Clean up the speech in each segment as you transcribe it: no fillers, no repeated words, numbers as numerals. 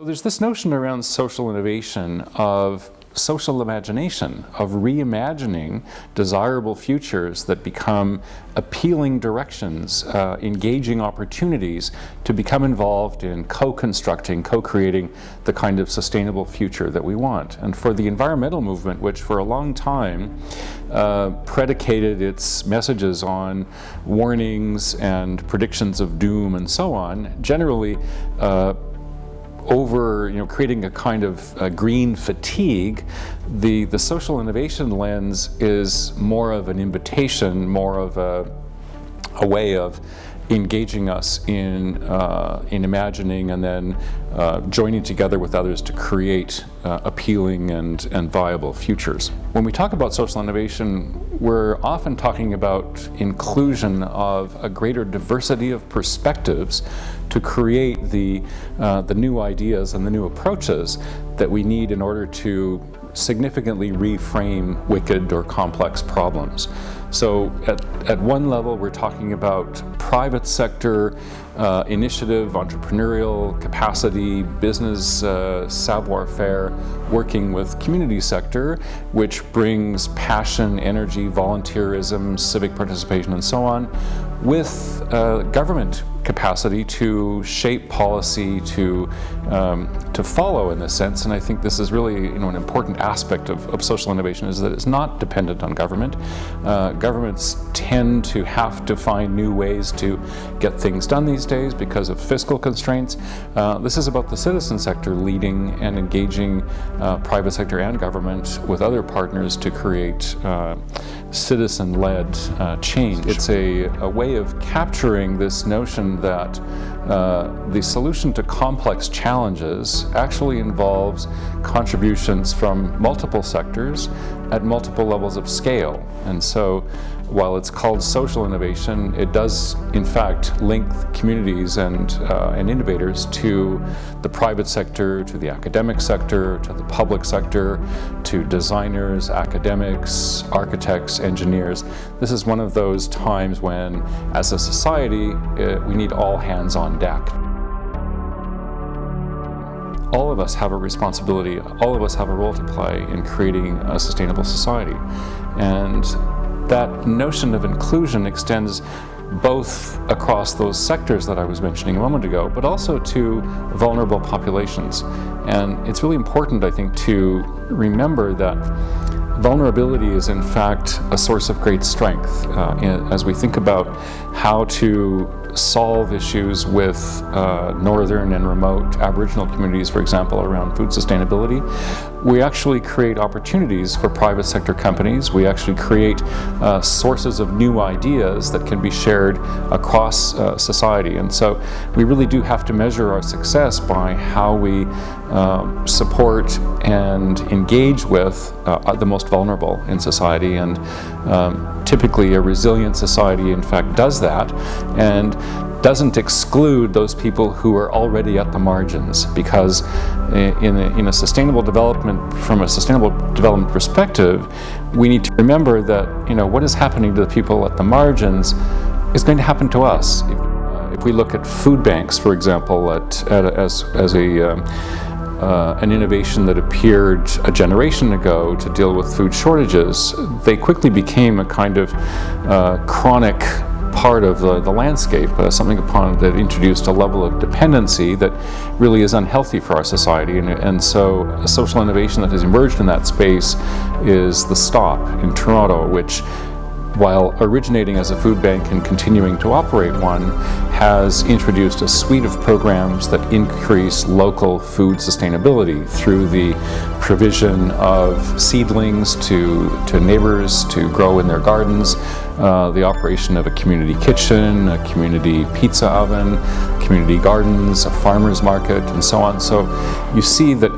There's this notion around social innovation of social imagination, of reimagining desirable futures that become appealing directions, engaging opportunities to become involved in co-constructing, co-creating the kind of sustainable future that we want. And for the environmental movement, which for a long time predicated its messages on warnings and predictions of doom and so on, generally over creating a kind of green fatigue, the social innovation lens is more of an invitation, more of a way of engaging us in imagining and then joining together with others to create appealing and viable futures. When we talk about social innovation, we're often talking about inclusion of a greater diversity of perspectives to create the new ideas and the new approaches that we need in order to significantly reframe wicked or complex problems. So at one level, we're talking about private sector initiative, entrepreneurial capacity, business savoir-faire, working with community sector, which brings passion, energy, volunteerism, civic participation, and so on, with government capacity to shape policy, to follow in this sense. And I think this is really an important aspect of social innovation, is that it's not dependent on government. Governments tend to have to find new ways to get things done these days because of fiscal constraints. This is about the citizen sector leading and engaging private sector and government with other partners to create citizen-led change. It's a way of capturing this notion that the solution to complex challenges actually involves contributions from multiple sectors at multiple levels of scale. And so while it's called social innovation, it does in fact link communities and innovators to the private sector, to the academic sector, to the public sector, to designers, academics, architects, engineers. This is one of those times when, as a society, we need all hands on deck. All of us have a responsibility, all of us have a role to play in creating a sustainable society. And that notion of inclusion extends both across those sectors that I was mentioning a moment ago, but also to vulnerable populations. And it's really important, I think, to remember that vulnerability is in fact a source of great strength. As we think about how to solve issues with northern and remote Aboriginal communities, for example, around food sustainability, we actually create opportunities for private sector companies. We actually create sources of new ideas that can be shared across society. And so we really do have to measure our success by how we support and engage with the most vulnerable in society. And typically a resilient society in fact does that and doesn't exclude those people who are already at the margins, because in a sustainable development, from a sustainable development perspective, we need to remember that what is happening to the people at the margins is going to happen to us. If we look at food banks, for example, as an innovation that appeared a generation ago to deal with food shortages, they quickly became a kind of chronic part of the landscape, something upon that introduced a level of dependency that really is unhealthy for our society. And so a social innovation that has emerged in that space is the Stop in Toronto, which, while originating as a food bank and continuing to operate one, has introduced a suite of programs that increase local food sustainability through the provision of seedlings to neighbors to grow in their gardens, the operation of a community kitchen, a community pizza oven, community gardens, a farmer's market, and so on. So you see that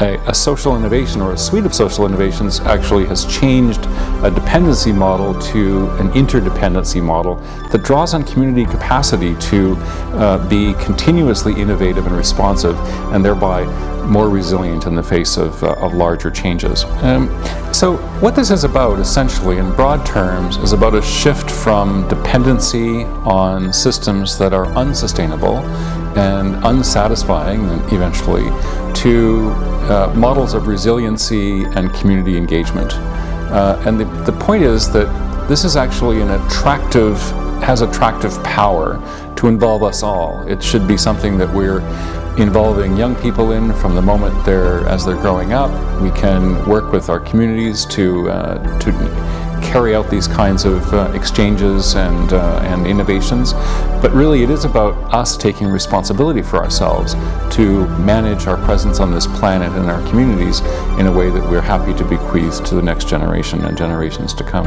a social innovation or a suite of social innovations actually has changed a dependency model to an interdependency model that draws on community capacity to be continuously innovative and responsive, and thereby more resilient in the face of larger changes. So what this is about, essentially, in broad terms, is about a shift from dependency on systems that are unsustainable and unsatisfying, eventually, to models of resiliency and community engagement. And the point is that this is actually has attractive power to involve us all. It should be something that we're involving young people in from the moment as they're growing up. We can work with our communities to carry out these kinds of exchanges and innovations. But really, it is about us taking responsibility for ourselves to manage our presence on this planet and our communities in a way that we're happy to bequeath to the next generation and generations to come.